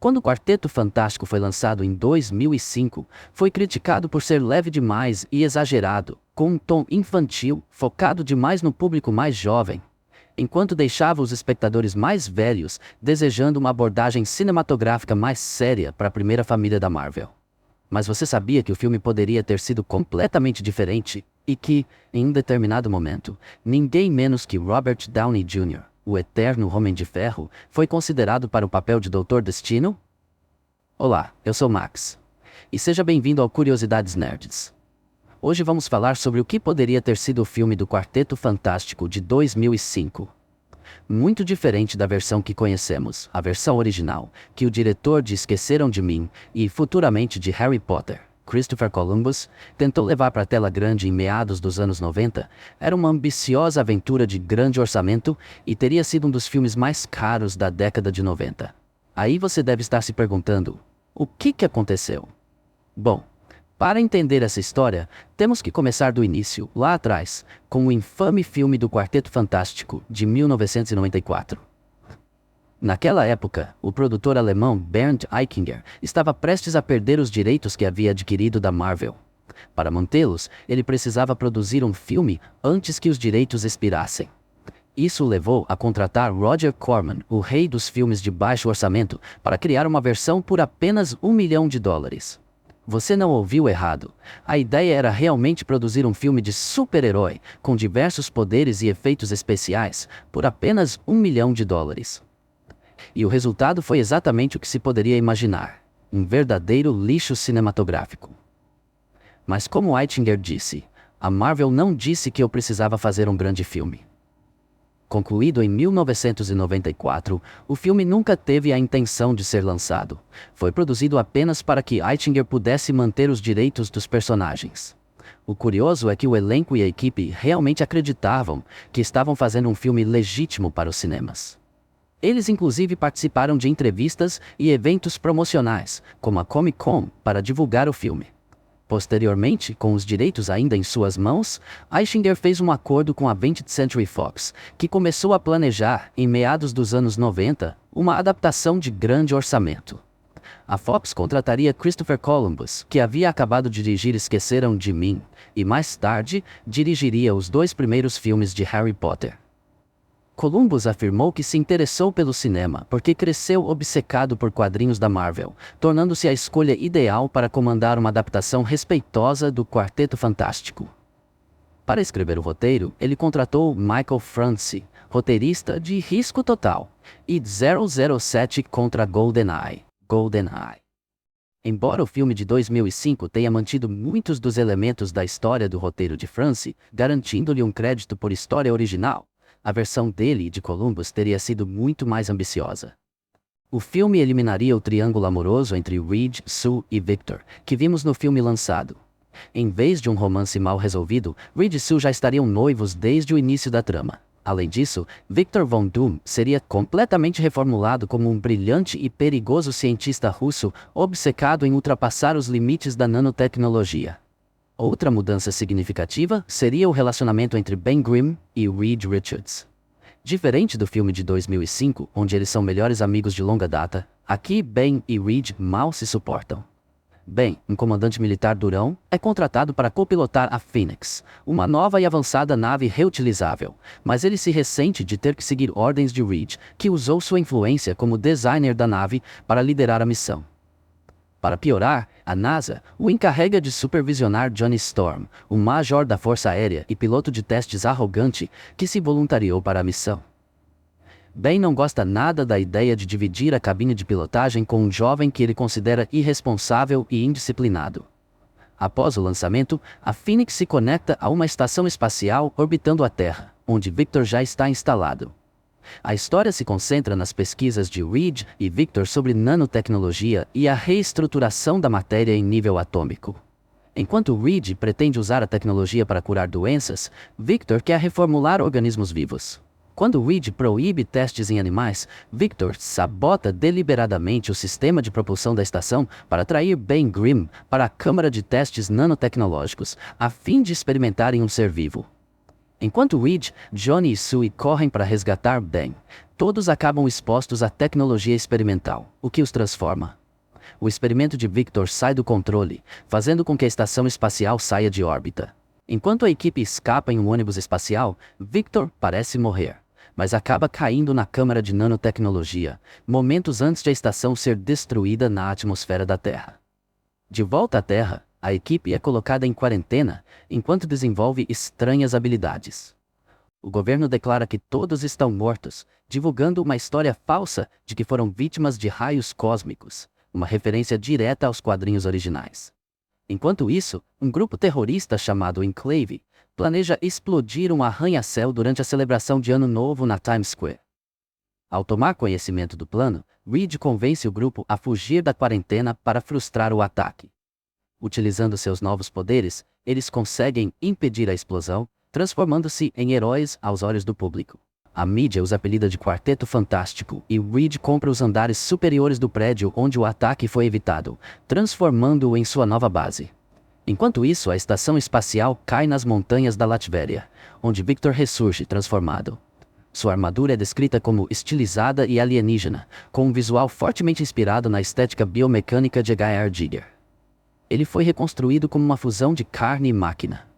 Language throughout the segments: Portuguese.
Quando o Quarteto Fantástico foi lançado em 2005, foi criticado por ser leve demais e exagerado, com um tom infantil, focado demais no público mais jovem, enquanto deixava os espectadores mais velhos desejando uma abordagem cinematográfica mais séria para a primeira família da Marvel. Mas você sabia que o filme poderia ter sido completamente diferente e que, em um determinado momento, ninguém menos que Robert Downey Jr., o eterno Homem de Ferro, foi considerado para o papel de Doutor Destino? Olá, eu sou Max. E seja bem-vindo ao Curiosidades Nerds. Hoje vamos falar sobre o que poderia ter sido o filme do Quarteto Fantástico de 2005. Muito diferente da versão que conhecemos, a versão original, que o diretor de Esqueceram de Mim e futuramente de Harry Potter, Christopher Columbus, tentou levar para a tela grande em meados dos anos 90, era uma ambiciosa aventura de grande orçamento e teria sido um dos filmes mais caros da década de 90. Aí você deve estar se perguntando, o que aconteceu? Bom, para entender essa história, temos que começar do início, lá atrás, com o infame filme do Quarteto Fantástico, de 1994. Naquela época, o produtor alemão Bernd Eichinger estava prestes a perder os direitos que havia adquirido da Marvel. Para mantê-los, ele precisava produzir um filme antes que os direitos expirassem. Isso o levou a contratar Roger Corman, o rei dos filmes de baixo orçamento, para criar uma versão por apenas $1 milhão. Você não ouviu errado. A ideia era realmente produzir um filme de super-herói, com diversos poderes e efeitos especiais, por apenas $1 milhão. E o resultado foi exatamente o que se poderia imaginar. Um verdadeiro lixo cinematográfico. Mas como Eichinger disse, a Marvel não disse que eu precisava fazer um grande filme. Concluído em 1994, o filme nunca teve a intenção de ser lançado. Foi produzido apenas para que Eichinger pudesse manter os direitos dos personagens. O curioso é que o elenco e a equipe realmente acreditavam que estavam fazendo um filme legítimo para os cinemas. Eles inclusive participaram de entrevistas e eventos promocionais, como a Comic Con, para divulgar o filme. Posteriormente, com os direitos ainda em suas mãos, Eichinger fez um acordo com a 20th Century Fox, que começou a planejar, em meados dos anos 90, uma adaptação de grande orçamento. A Fox contrataria Christopher Columbus, que havia acabado de dirigir Esqueceram de Mim, e mais tarde, dirigiria os 2 primeiros filmes de Harry Potter. Columbus afirmou que se interessou pelo cinema porque cresceu obcecado por quadrinhos da Marvel, tornando-se a escolha ideal para comandar uma adaptação respeitosa do Quarteto Fantástico. Para escrever o roteiro, ele contratou Michael Franci, roteirista de Risco Total, e 007 contra GoldenEye. Embora o filme de 2005 tenha mantido muitos dos elementos da história do roteiro de Franci, garantindo-lhe um crédito por história original, a versão dele e de Columbus teria sido muito mais ambiciosa. O filme eliminaria o triângulo amoroso entre Reed, Sue e Victor, que vimos no filme lançado. Em vez de um romance mal resolvido, Reed e Sue já estariam noivos desde o início da trama. Além disso, Victor Von Doom seria completamente reformulado como um brilhante e perigoso cientista russo obcecado em ultrapassar os limites da nanotecnologia. Outra mudança significativa seria o relacionamento entre Ben Grimm e Reed Richards. Diferente do filme de 2005, onde eles são melhores amigos de longa data, aqui Ben e Reed mal se suportam. Ben, um comandante militar durão, é contratado para copilotar a Phoenix, uma nova e avançada nave reutilizável, mas ele se ressente de ter que seguir ordens de Reed, que usou sua influência como designer da nave para liderar a missão. Para piorar, a NASA o encarrega de supervisionar Johnny Storm, um major da Força Aérea e piloto de testes arrogante que se voluntariou para a missão. Ben não gosta nada da ideia de dividir a cabine de pilotagem com um jovem que ele considera irresponsável e indisciplinado. Após o lançamento, a Phoenix se conecta a uma estação espacial orbitando a Terra, onde Victor já está instalado. A história se concentra nas pesquisas de Reed e Victor sobre nanotecnologia e a reestruturação da matéria em nível atômico. Enquanto Reed pretende usar a tecnologia para curar doenças, Victor quer reformular organismos vivos. Quando Reed proíbe testes em animais, Victor sabota deliberadamente o sistema de propulsão da estação para atrair Ben Grimm para a câmara de testes nanotecnológicos, a fim de experimentar em um ser vivo. Enquanto Reed, Johnny e Sue correm para resgatar Ben, todos acabam expostos à tecnologia experimental, o que os transforma. O experimento de Victor sai do controle, fazendo com que a estação espacial saia de órbita. Enquanto a equipe escapa em um ônibus espacial, Victor parece morrer, mas acaba caindo na câmara de nanotecnologia, momentos antes de a estação ser destruída na atmosfera da Terra. De volta à Terra, a equipe é colocada em quarentena, enquanto desenvolve estranhas habilidades. O governo declara que todos estão mortos, divulgando uma história falsa de que foram vítimas de raios cósmicos, uma referência direta aos quadrinhos originais. Enquanto isso, um grupo terrorista chamado Enclave planeja explodir um arranha-céu durante a celebração de Ano Novo na Times Square. Ao tomar conhecimento do plano, Reed convence o grupo a fugir da quarentena para frustrar o ataque. Utilizando seus novos poderes, eles conseguem impedir a explosão, transformando-se em heróis aos olhos do público. A mídia os apelida de Quarteto Fantástico e Reed compra os andares superiores do prédio onde o ataque foi evitado, transformando-o em sua nova base. Enquanto isso, a estação espacial cai nas montanhas da Latvéria, onde Victor ressurge transformado. Sua armadura é descrita como estilizada e alienígena, com um visual fortemente inspirado na estética biomecânica de H.R. Giger. Ele foi reconstruído como uma fusão de carne e máquina.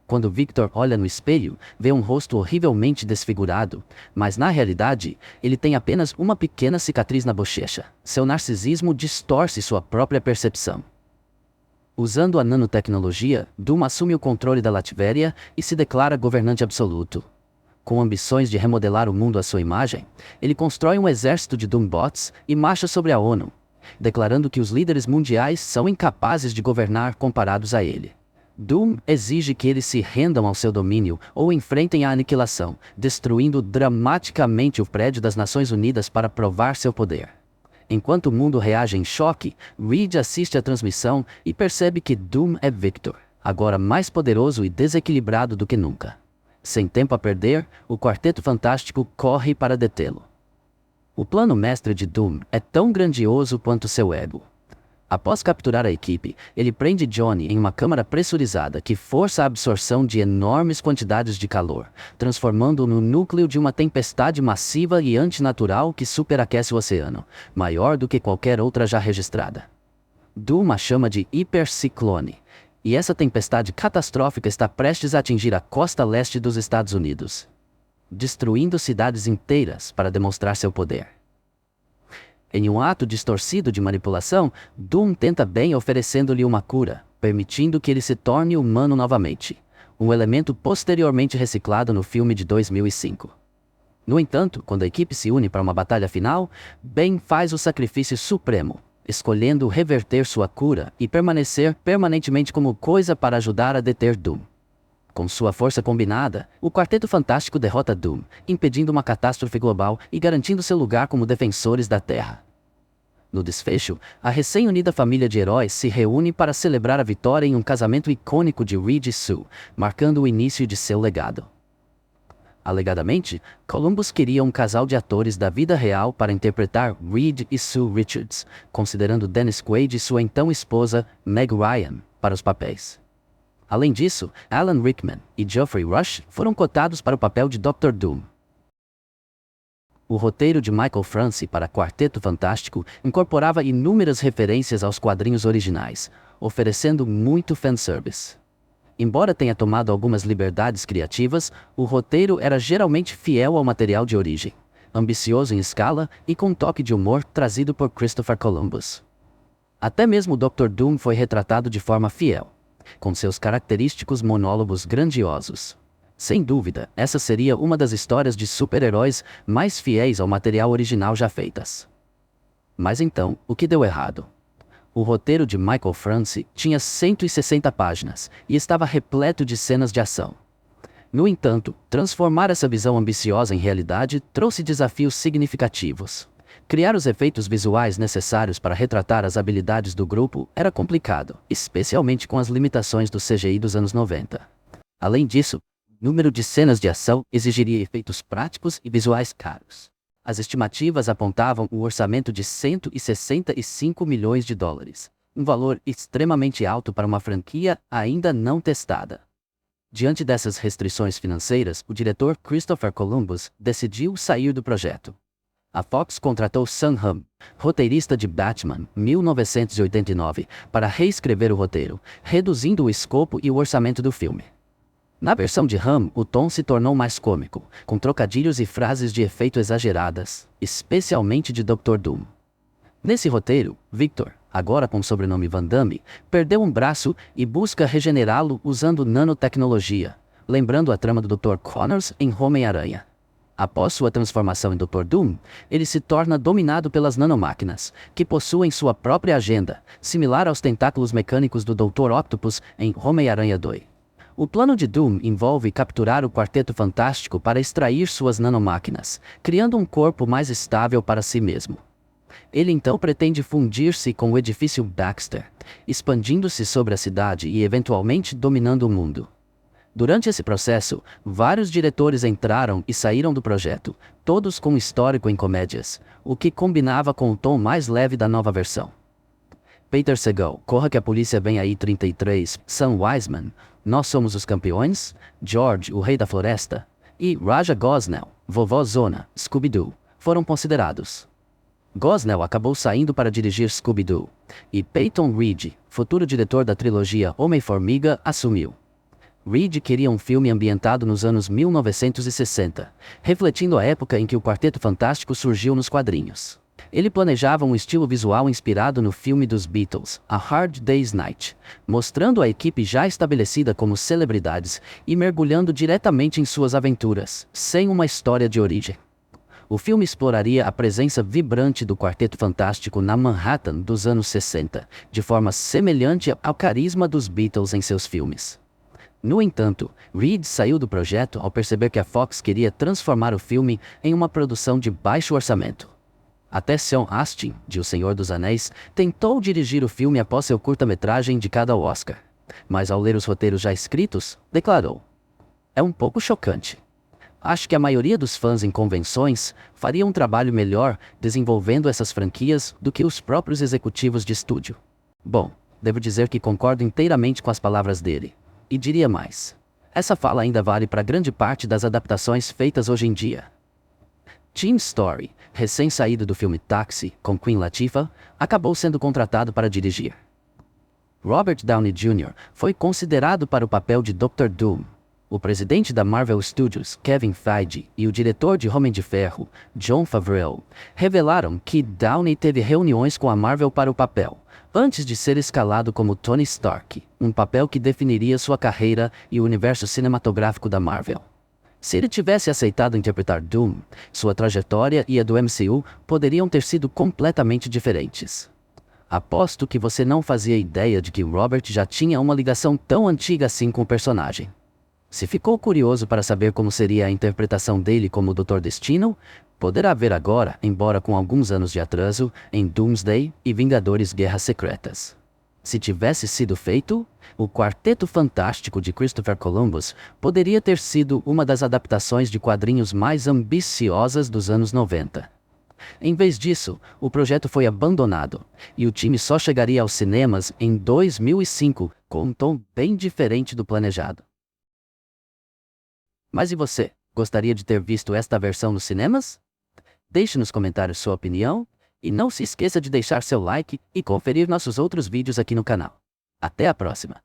Quando Victor olha no espelho, vê um rosto horrivelmente desfigurado, mas na realidade, ele tem apenas uma pequena cicatriz na bochecha. Seu narcisismo distorce sua própria percepção. Usando a nanotecnologia, Doom assume o controle da Latvéria e se declara governante absoluto. Com ambições de remodelar o mundo à sua imagem, ele constrói um exército de Doombots e marcha sobre a ONU, declarando que os líderes mundiais são incapazes de governar comparados a ele. Doom exige que eles se rendam ao seu domínio ou enfrentem a aniquilação, destruindo dramaticamente o prédio das Nações Unidas para provar seu poder. Enquanto o mundo reage em choque, Reed assiste à transmissão e percebe que Doom é Victor, agora mais poderoso e desequilibrado do que nunca. Sem tempo a perder, o Quarteto Fantástico corre para detê-lo. O plano mestre de Doom é tão grandioso quanto seu ego. Após capturar a equipe, ele prende Johnny em uma câmara pressurizada que força a absorção de enormes quantidades de calor, transformando-o no núcleo de uma tempestade massiva e antinatural que superaquece o oceano, maior do que qualquer outra já registrada. Doom a chama de hiperciclone, e essa tempestade catastrófica está prestes a atingir a costa leste dos Estados Unidos, destruindo cidades inteiras para demonstrar seu poder. Em um ato distorcido de manipulação, Doom tenta Ben oferecendo-lhe uma cura, permitindo que ele se torne humano novamente, um elemento posteriormente reciclado no filme de 2005. No entanto, quando a equipe se une para uma batalha final, Ben faz o sacrifício supremo, escolhendo reverter sua cura e permanecer permanentemente como coisa para ajudar a deter Doom. Com sua força combinada, o Quarteto Fantástico derrota Doom, impedindo uma catástrofe global e garantindo seu lugar como defensores da Terra. No desfecho, a recém-unida família de heróis se reúne para celebrar a vitória em um casamento icônico de Reed e Sue, marcando o início de seu legado. Alegadamente, Columbus queria um casal de atores da vida real para interpretar Reed e Sue Richards, considerando Dennis Quaid e sua então esposa, Meg Ryan, para os papéis. Além disso, Alan Rickman e Geoffrey Rush foram cotados para o papel de Dr. Doom. O roteiro de Michael Franci para Quarteto Fantástico incorporava inúmeras referências aos quadrinhos originais, oferecendo muito fanservice. Embora tenha tomado algumas liberdades criativas, o roteiro era geralmente fiel ao material de origem, ambicioso em escala e com um toque de humor trazido por Christopher Columbus. Até mesmo o Dr. Doom foi retratado de forma fiel, com seus característicos monólogos grandiosos. Sem dúvida, essa seria uma das histórias de super-heróis mais fiéis ao material original já feitas. Mas então, o que deu errado? O roteiro de Michael Franci tinha 160 páginas e estava repleto de cenas de ação. No entanto, transformar essa visão ambiciosa em realidade trouxe desafios significativos. Criar os efeitos visuais necessários para retratar as habilidades do grupo era complicado, especialmente com as limitações do CGI dos anos 90. Além disso, o número de cenas de ação exigiria efeitos práticos e visuais caros. As estimativas apontavam um orçamento de 165 milhões de dólares, um valor extremamente alto para uma franquia ainda não testada. Diante dessas restrições financeiras, o diretor Christopher Columbus decidiu sair do projeto. A Fox contratou Sam Hamm, roteirista de Batman, 1989, para reescrever o roteiro, reduzindo o escopo e o orçamento do filme. Na versão de Hamm, o tom se tornou mais cômico, com trocadilhos e frases de efeito exageradas, especialmente de Dr. Doom. Nesse roteiro, Victor, agora com o sobrenome Van Damme, perdeu um braço e busca regenerá-lo usando nanotecnologia, lembrando a trama do Dr. Connors em Homem-Aranha. Após sua transformação em Dr. Doom, ele se torna dominado pelas nanomáquinas, que possuem sua própria agenda, similar aos tentáculos mecânicos do Dr. Octopus em Homem-Aranha 2. O plano de Doom envolve capturar o Quarteto Fantástico para extrair suas nanomáquinas, criando um corpo mais estável para si mesmo. Ele então pretende fundir-se com o edifício Baxter, expandindo-se sobre a cidade e eventualmente dominando o mundo. Durante esse processo, vários diretores entraram e saíram do projeto, todos com histórico em comédias, o que combinava com o tom mais leve da nova versão. Peter Segal, Corra que a Polícia Vem Aí 33, Sam Wiseman, Nós Somos os Campeões, George, o Rei da Floresta, e Raja Gosnell, Vovó Zona, Scooby-Doo, foram considerados. Gosnell acabou saindo para dirigir Scooby-Doo, e Peyton Reed, futuro diretor da trilogia Homem-Formiga, assumiu. Reed queria um filme ambientado nos anos 1960, refletindo a época em que o Quarteto Fantástico surgiu nos quadrinhos. Ele planejava um estilo visual inspirado no filme dos Beatles, A Hard Day's Night, mostrando a equipe já estabelecida como celebridades e mergulhando diretamente em suas aventuras, sem uma história de origem. O filme exploraria a presença vibrante do Quarteto Fantástico na Manhattan dos anos 60, de forma semelhante ao carisma dos Beatles em seus filmes. No entanto, Reed saiu do projeto ao perceber que a Fox queria transformar o filme em uma produção de baixo orçamento. Até Sean Astin, de O Senhor dos Anéis, tentou dirigir o filme após seu curta-metragem indicado ao Oscar. Mas ao ler os roteiros já escritos, declarou: "É um pouco chocante. Acho que a maioria dos fãs em convenções faria um trabalho melhor desenvolvendo essas franquias do que os próprios executivos de estúdio." Bom, devo dizer que concordo inteiramente com as palavras dele. E diria mais. Essa fala ainda vale para grande parte das adaptações feitas hoje em dia. Tim Story, recém-saído do filme Taxi, com Queen Latifah, acabou sendo contratado para dirigir. Robert Downey Jr. foi considerado para o papel de Dr. Doom. O presidente da Marvel Studios, Kevin Feige, e o diretor de Homem de Ferro, Jon Favreau, revelaram que Downey teve reuniões com a Marvel para o papel, antes de ser escalado como Tony Stark, um papel que definiria sua carreira e o universo cinematográfico da Marvel. Se ele tivesse aceitado interpretar Doom, sua trajetória e a do MCU poderiam ter sido completamente diferentes. Aposto que você não fazia ideia de que Robert já tinha uma ligação tão antiga assim com o personagem. Se ficou curioso para saber como seria a interpretação dele como Dr. Destino, poderá ver agora, embora com alguns anos de atraso, em Doomsday e Vingadores Guerras Secretas. Se tivesse sido feito, o Quarteto Fantástico de Christopher Columbus poderia ter sido uma das adaptações de quadrinhos mais ambiciosas dos anos 90. Em vez disso, o projeto foi abandonado, e o time só chegaria aos cinemas em 2005, com um tom bem diferente do planejado. Mas e você? Gostaria de ter visto esta versão nos cinemas? Deixe nos comentários sua opinião, e não se esqueça de deixar seu like e conferir nossos outros vídeos aqui no canal. Até a próxima!